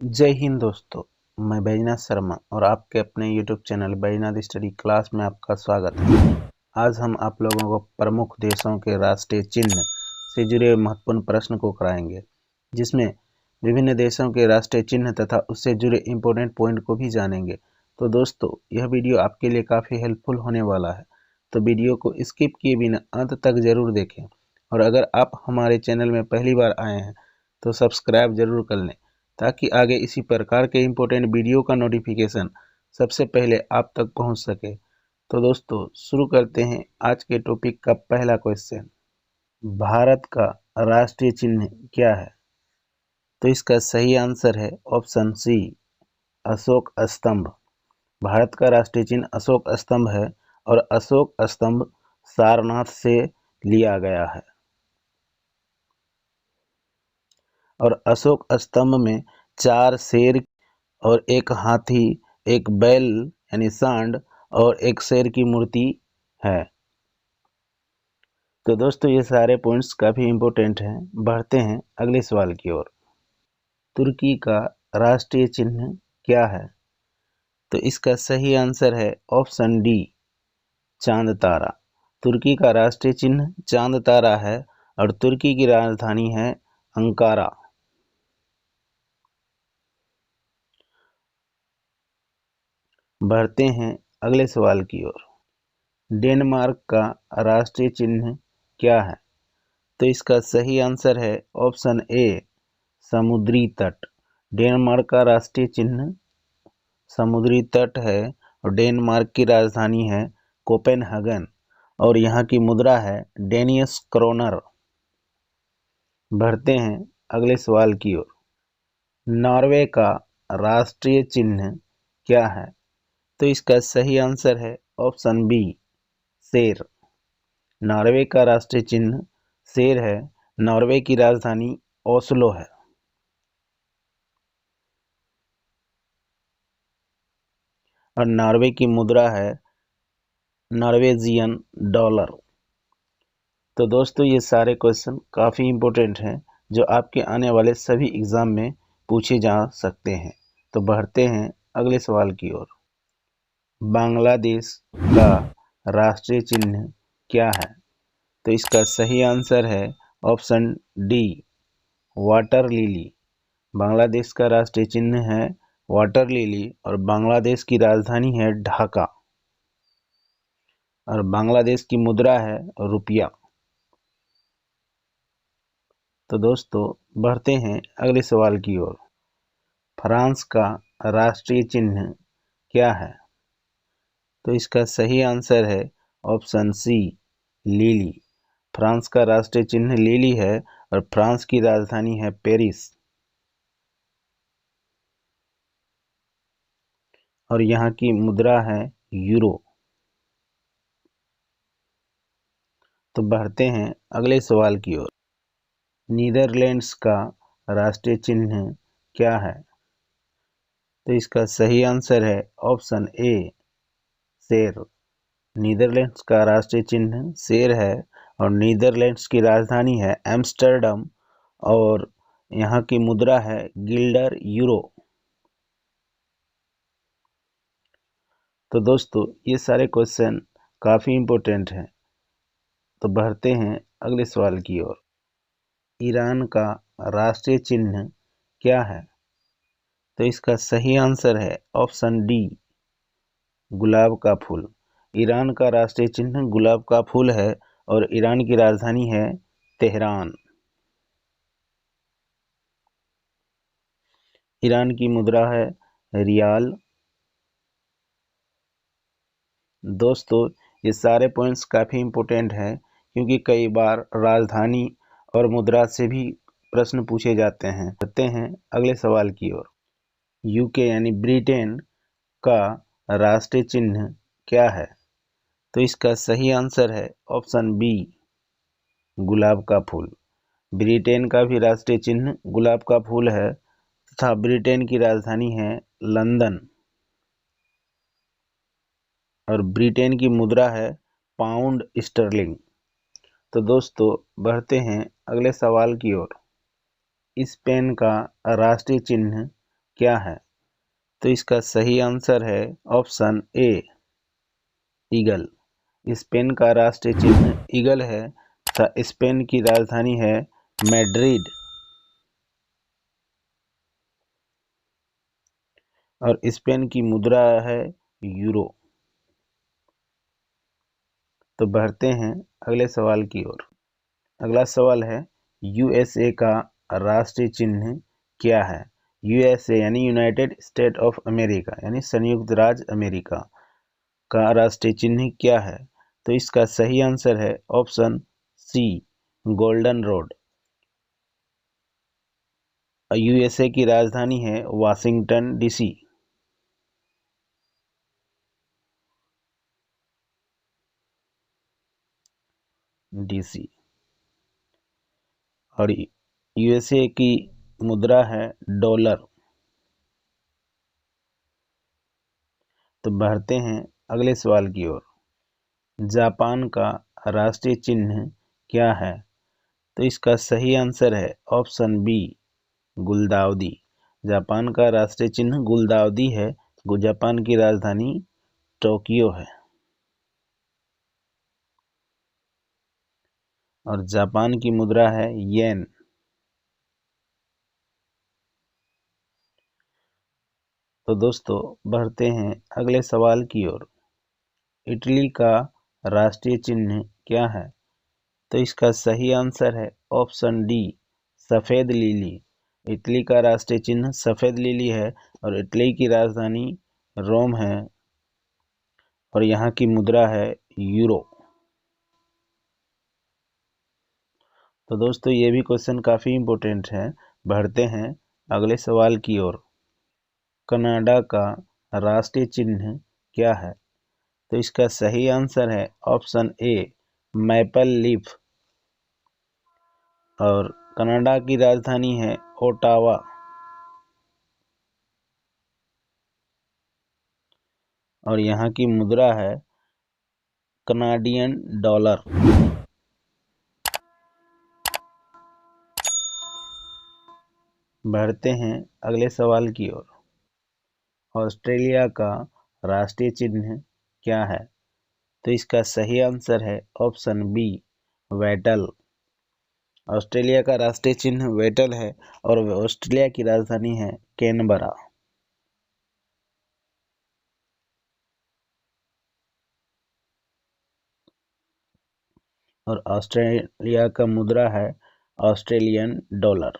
जय हिंद दोस्तों। मैं बैजनाथ शर्मा और आपके अपने YouTube channel Baijnath study class में आपका स्वागत है। आज हम आप लोगों को प्रमुख देशों के राष्ट्रीय चिन्ह से जुड़े महत्वपूर्ण प्रश्न को कराएंगे, जिसमें विभिन्न देशों के राष्ट्रीय चिन्ह तथा उससे जुड़े इम्पोर्टेंट पॉइंट को भी जानेंगे। तो दोस्तों, यह वीडियो आपके लिए काफ़ी हेल्पफुल होने वाला है, तो वीडियो को स्किप किए बिना अंत तक जरूर देखें। और अगर आप हमारे चैनल में पहली बार आए हैं तो सब्सक्राइब जरूर कर लें, ताकि आगे इसी प्रकार के इम्पोर्टेंट वीडियो का नोटिफिकेशन सबसे पहले आप तक पहुंच सके। तो दोस्तों, शुरू करते हैं आज के टॉपिक का पहला क्वेश्चन। भारत का राष्ट्रीय चिन्ह क्या है? तो इसका सही आंसर है ऑप्शन सी, अशोक स्तंभ। भारत का राष्ट्रीय चिन्ह अशोक स्तंभ है और अशोक स्तंभ सारनाथ से लिया गया है। और अशोक स्तंभ में 4 शेर और एक हाथी, एक बैल यानी सांड और एक शेर की मूर्ति है। तो दोस्तों, ये सारे पॉइंट्स काफ़ी इम्पोर्टेंट हैं। बढ़ते हैं अगले सवाल की ओर। तुर्की का राष्ट्रीय चिन्ह क्या है? तो इसका सही आंसर है ऑप्शन डी, चांद तारा। तुर्की का राष्ट्रीय चिन्ह चांद तारा है और तुर्की की राजधानी है अंकारा। बढ़ते हैं अगले सवाल की ओर। डेनमार्क का राष्ट्रीय चिन्ह क्या है? तो इसका सही आंसर है ऑप्शन ए, समुद्री तट। डेनमार्क का राष्ट्रीय चिन्ह समुद्री तट है और डेनमार्क की राजधानी है कोपेनहेगन और यहाँ की मुद्रा है डेनियस क्रोनर। बढ़ते हैं अगले सवाल की ओर। नॉर्वे का राष्ट्रीय चिन्ह क्या है? तो इसका सही आंसर है ऑप्शन बी, शेर। नॉर्वे का राष्ट्रीय चिन्ह शेर है। नॉर्वे की राजधानी ओस्लो है। और नॉर्वे की मुद्रा है नॉर्वेजियन डॉलर। तो दोस्तों, ये सारे क्वेश्चन काफ़ी इम्पोर्टेंट हैं जो आपके आने वाले सभी एग्ज़ाम में पूछे जा सकते हैं। तो बढ़ते हैं अगले सवाल की ओर। बांग्लादेश का राष्ट्रीय चिन्ह क्या है? तो इसका सही आंसर है option D, water lily. Bangladesh का राष्ट्रीय चिन्ह है वाटर लिली और बांग्लादेश की राजधानी है ढाका और बांग्लादेश की मुद्रा है रुपया। तो दोस्तों, बढ़ते हैं अगले सवाल की ओर। फ्रांस का राष्ट्रीय चिन्ह क्या है? तो इसका सही आंसर है ऑप्शन सी, लिली। फ्रांस का राष्ट्रीय चिन्ह लिली है और फ्रांस की राजधानी है पेरिस और यहाँ की मुद्रा है यूरो। तो बढ़ते हैं अगले सवाल की ओर। नीदरलैंड्स का राष्ट्रीय चिन्ह क्या है? तो इसका सही आंसर है ऑप्शन ए, शेर। नीदरलैंड्स का राष्ट्रीय चिन्ह शेर है और नीदरलैंड्स की राजधानी है एम्स्टर्डम और यहाँ की मुद्रा है गिल्डर यूरो। तो दोस्तों, ये सारे क्वेश्चन काफ़ी इम्पोर्टेंट हैं। तो बढ़ते हैं अगले सवाल की ओर। ईरान का राष्ट्रीय चिन्ह क्या है? तो इसका सही आंसर है ऑप्शन डी, गुलाब का फूल। ईरान का राष्ट्रीय चिन्ह गुलाब का फूल है और ईरान की राजधानी है तेहरान। ईरान की मुद्रा है रियाल। दोस्तों, ये सारे पॉइंट्स काफ़ी इम्पोर्टेंट हैं क्योंकि कई बार राजधानी और मुद्रा से भी प्रश्न पूछे जाते हैं। बढ़ते हैं अगले सवाल की ओर। यूके यानी ब्रिटेन का राष्ट्रीय चिन्ह क्या है? तो इसका सही आंसर है ऑप्शन बी, गुलाब का फूल। ब्रिटेन का भी राष्ट्रीय चिन्ह गुलाब का फूल है तथा ब्रिटेन की राजधानी है लंदन और ब्रिटेन की मुद्रा है पाउंड स्टर्लिंग। तो दोस्तों, बढ़ते हैं अगले सवाल की ओर। स्पेन का राष्ट्रीय चिन्ह क्या है? तो इसका सही आंसर है ऑप्शन ए, ईगल। स्पेन का राष्ट्रीय चिन्ह ईगल है तथा स्पेन की राजधानी है मैड्रिड और स्पेन की मुद्रा है यूरो। तो बढ़ते हैं अगले सवाल की ओर। अगला सवाल है, यूएसए का राष्ट्रीय चिन्ह क्या है? यूएसए यानी यूनाइटेड स्टेट ऑफ अमेरिका यानी संयुक्त राज्य अमेरिका का राष्ट्रीय चिन्ह क्या है? तो इसका सही आंसर है option C, golden road. USA की राजधानी है वाशिंगटन डीसी। और यूएसए की मुद्रा है डॉलर। तो बढ़ते हैं अगले सवाल की ओर। जापान का राष्ट्रीय चिन्ह क्या है? तो इसका सही आंसर है ऑप्शन बी, गुलदाउदी। जापान का राष्ट्रीय चिन्ह गुलदाउदी है। जापान की राजधानी टोक्यो है और जापान की मुद्रा है येन। तो दोस्तों बढ़ते हैं अगले सवाल की ओर। इटली का राष्ट्रीय चिन्ह क्या है? तो इसका सही आंसर है ऑप्शन डी, सफेद लिली। इटली का राष्ट्रीय चिन्ह सफेद लिली है और इटली की राजधानी रोम है और यहाँ की मुद्रा है यूरो। तो दोस्तों ये भी क्वेश्चन काफी इम्पोर्टेंट है। बढ़ते हैं अगले सवाल की ओर। कनाडा का राष्ट्रीय चिन्ह क्या है? तो इसका सही आंसर है ऑप्शन ए, मैपल लीफ। और कनाडा की राजधानी है ओटावा और यहाँ की मुद्रा है कनाडियन डॉलर। बढ़ते हैं अगले सवाल की ओर। ऑस्ट्रेलिया का राष्ट्रीय चिन्ह क्या है? तो इसका सही आंसर है ऑप्शन बी, वेटल। ऑस्ट्रेलिया का राष्ट्रीय चिन्ह वेटल है और ऑस्ट्रेलिया की राजधानी है कैनबरा। और ऑस्ट्रेलिया का मुद्रा है ऑस्ट्रेलियन डॉलर।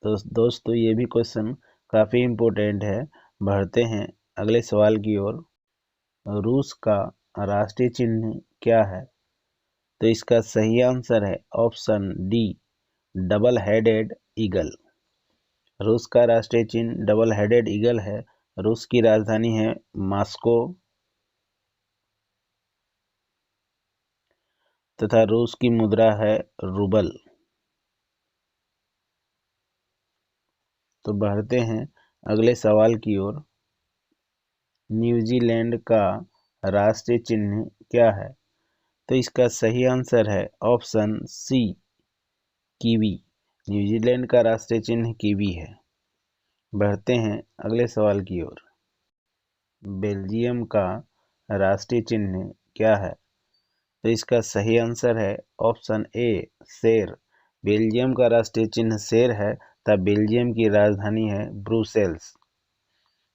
तो दोस्तों ये भी क्वेश्चन काफी इम्पोर्टेंट है। बढ़ते हैं अगले सवाल की ओर। रूस का राष्ट्रीय चिन्ह क्या है? तो इसका सही आंसर है option D, double headed eagle. रूस का राष्ट्रीय चिन्ह डबल हेडेड ईगल है। रूस की राजधानी है मॉस्को तथा रूस की मुद्रा है रूबल। तो बढ़ते हैं अगले सवाल की ओर। न्यूजीलैंड का राष्ट्रीय चिन्ह क्या है? तो इसका सही आंसर है ऑप्शन सी, कीवी। न्यूजीलैंड का राष्ट्रीय चिन्ह कीवी है। बढ़ते हैं अगले सवाल की ओर। बेल्जियम का राष्ट्रीय चिन्ह क्या है? तो इसका सही आंसर है ऑप्शन ए, शेर। बेल्जियम का राष्ट्रीय चिन्ह शेर है तथा बेल्जियम की राजधानी है ब्रुसेल्स।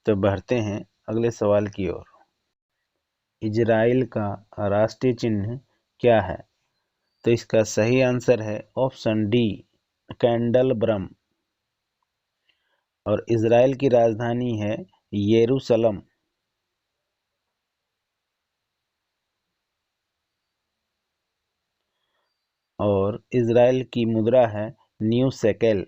तो बढ़ते हैं अगले सवाल की ओर। इजराइल का राष्ट्रीय चिन्ह क्या है? तो इसका सही आंसर है ऑप्शन डी, कैंडल ब्रम। और इजराइल की राजधानी है यरूशलम। और इजराइल की मुद्रा है न्यू शेकेल।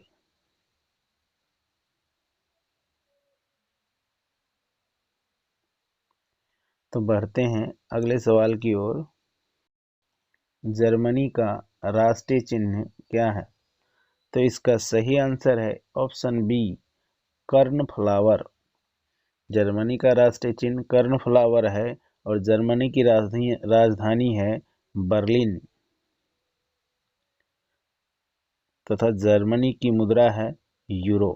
तो बढ़ते हैं अगले सवाल की ओर। जर्मनी का राष्ट्रीय चिन्ह क्या है? तो इसका सही आंसर है ऑप्शन बी, कर्नफ्लावर। जर्मनी का राष्ट्रीय चिन्ह कर्नफ्लावर है और जर्मनी की राजधानी है बर्लिन तथा जर्मनी की मुद्रा है यूरो।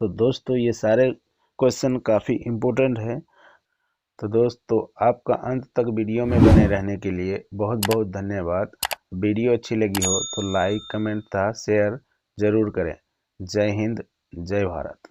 तो दोस्तों ये सारे क्वेश्चन काफ़ी इम्पोर्टेंट है। तो दोस्तों आपका अंत तक वीडियो में बने रहने के लिए बहुत बहुत धन्यवाद। वीडियो अच्छी लगी हो तो लाइक, कमेंट तथा शेयर ज़रूर करें। जय हिंद, जय भारत।